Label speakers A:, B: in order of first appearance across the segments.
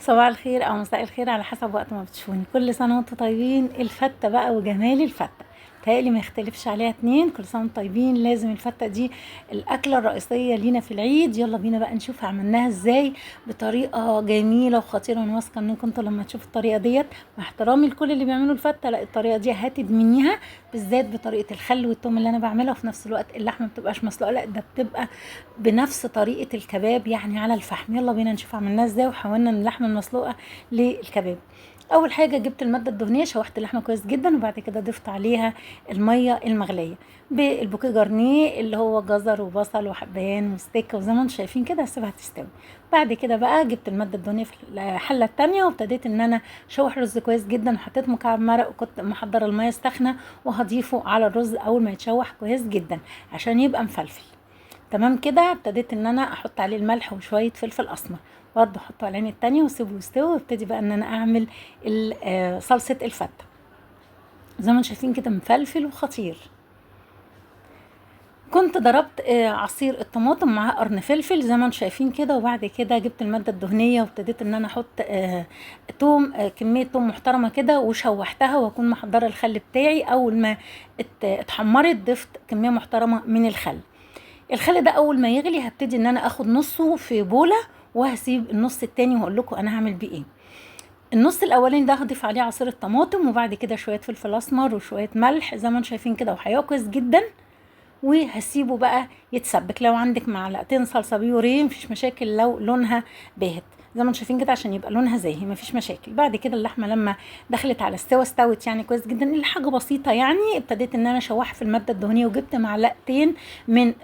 A: صباح الخير او مساء الخير على حسب وقت ما بتشوفوني. كل سنه وانتم طيبين. الفته بقى وجمال الفته تهيألي ما يختلفش عليها اتنين. كل سنه وانتم طيبين. لازم الفته دي الاكله الرئيسيه لينا في العيد. يلا بينا بقى نشوف عملناها ازاي بطريقه جميله وخطيره. وانا واثقه انكم انتوا لما تشوفوا الطريقه ديت، مع احترامي لكل اللي بيعملوا الفته، لا الطريقه دي هتدمنيها، بالذات بطريقه الخل والثوم اللي انا بعملها. وفي نفس الوقت اللحمه ما بتبقاش مسلوقه، لا ده بتبقى بنفس طريقه الكباب يعني على الفحم. يلا بينا نشوف عملناها ازاي وحولنا من اللحمه المسلوقه للكباب. اول حاجه جبت الماده الدهنيه، شوحت اللحمه كويس جدا، وبعد كده ضفت عليها الميه المغليه بالبوكيه جارنيه اللي هو جزر وبصل وحبهان وستيك، وزي ما انتم شايفين كده هسيبها تستوي. بعد كده بقى جبت الماده الدهنيه في الحله التانية، وابتديت ان انا اشوح رز كويس جدا، وحطيت مكعب مرق، وكنت محضره الميه سخنه وهضيفه على الرز اول ما يتشوح كويس جدا عشان يبقى مفلفل. تمام كده ابتديت ان انا احط عليه الملح وشويه فلفل اسمر، برضه احطه على العين التانية واسيبه يستوي، وابتدي بقى ان انا اعمل صلصه الفته. زي ما انتم شايفين كده مفلفل وخطير. كنت ضربت عصير الطماطم مع قرن فلفل زي ما انتم شايفين كده، وبعد كده جبت الماده الدهنيه وابتديت ان انا احط توم، كميه توم محترمه كده، وشوحتها واكون محضره الخل بتاعي. اول ما اتحمرت ضفت كميه محترمه من الخل. الخل ده اول ما يغلي هبتدي ان انا اخد نصه في بوله، وهسيب النص التاني وهقول لكم انا هعمل بيه ايه. النص الاولاني ده هضيف عليه عصير الطماطم، وبعد كده شويه فلفل اسمر وشويه ملح زي ما انتم شايفين كده، وهيعجن كويس جدا، وهسيبه بقى يتسبك. لو عندك معلقتين صلصه بيوريه مفيش مشاكل لو لونها باهت زي ما انتم شايفين كده، عشان يبقى لونها زاهي مفيش مشاكل. بعد كده اللحمه لما دخلت على استوت يعني كويس جدا، اللي حاجه بسيطه يعني، ابتديت ان انا اشوحها في الماده الدهنيه، وجبت معلقتين من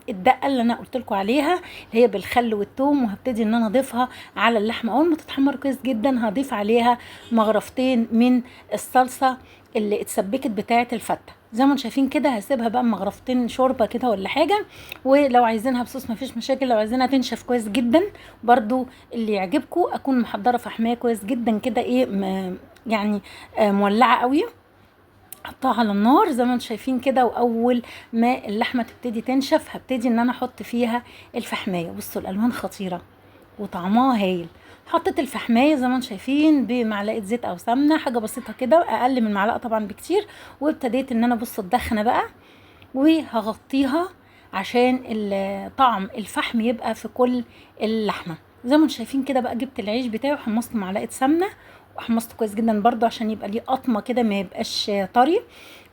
A: الدقه اللي انا قلت لكم عليها اللي هي بالخل والثوم، وهبتدي ان انا اضيفها على اللحمه. اول ما تتحمر كويس جدا هضيف عليها مغرفتين من الصلصه اللي اتسبكت بتاعه الفته زي ما انتم شايفين كده. هسيبها بقى مغرفتين شوربه كده ولا حاجه، ولو عايزينها بصوص مفيش مشاكل، لو عايزينها تنشف كويس جدا برضو اللي يعجبكم. اكون محضره فحمايه كويس جدا كده، ايه يعني مولعه قوي، حطها على النار زي ما انتم شايفين كده. واول ما اللحمه تبتدي تنشف هبتدي ان انا احط فيها الفحمايه. بصوا الالوان خطيره وطعمها هايل. حطيت الفحمايه زي ما انتم شايفين بمعلقه زيت او سمنه، حاجه بسيطه كده، اقل من معلقه طبعا بكتير. وابتديت ان انا بصوا الدخنه بقى، وهغطيها عشان طعم الفحم يبقى في كل اللحمه. زي ما انتم شايفين كده بقى جبت العيش بتاعي وحمصت معلقه سمنه، وحمصته كويس جدا برضو عشان يبقى ليه قطمه كده ما يبقاش طري.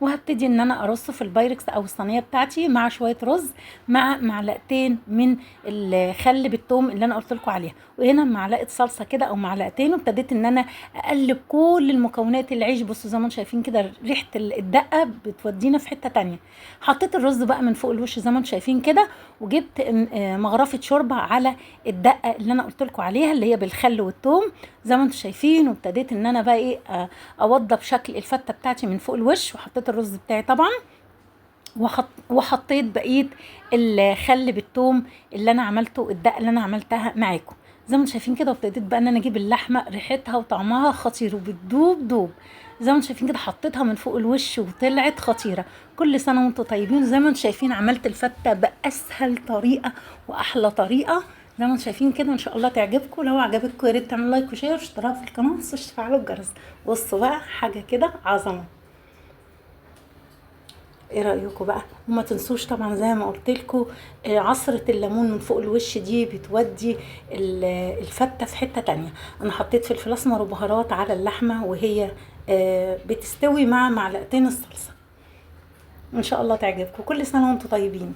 A: وهبتدي ان انا ارصه في البايركس او الصينيه بتاعتي مع شويه رز، مع معلقتين من الخل بالثوم اللي انا قلت لكم عليها، وهنا معلقه صلصه كده او معلقتين. وابتديت ان انا اقلب كل المكونات العيش. بصوا زي ما انتم شايفين كده ريحه الدقه بتودينا في حته تانية. حطيت الرز بقى من فوق الوش زي ما انتم شايفين كده، وجبت مغرفه شوربه على الدقه اللي انا قلت لكم عليها اللي هي بالخل والثوم زي ما انتم شايفين. وابتديت ان انا بقى ايه اوضب شكل الفته بتاعتي من فوق الوش، وحطيت الرز بتاعي طبعا، وحطيت بقيه الخل بالثوم اللي انا عملته، الدقه اللي انا عملتها معاكم زي ما انتم شايفين كده. وابتديت بقى ان انا اجيب اللحمه ريحتها وطعمها خطير وبتدوب دوب زي ما انتم شايفين كده، حطيتها من فوق الوش وطلعت خطيره. كل سنه وانتم طيبين. زي ما انتم شايفين عملت الفته باسهل طريقه واحلى طريقه زي ما انتم شايفين كده. ان شاء الله تعجبكم. لو عجبتكم يا ريت تعملوا لايك وشير واشتراك في القناه، متنسوش تفعلوا الجرس. بصوا بقى حاجه كده عظمه. ايه رايكم بقى؟ وما تنسوش طبعا زي ما قلت لكم عصره الليمون من فوق الوش دي بتودي الفته في حته تانية. انا حطيت فلفل اسمر وبهارات على اللحمه وهي بتستوي مع معلقتين الصلصه. ان شاء الله تعجبكم. كل سنه وانتم طيبين.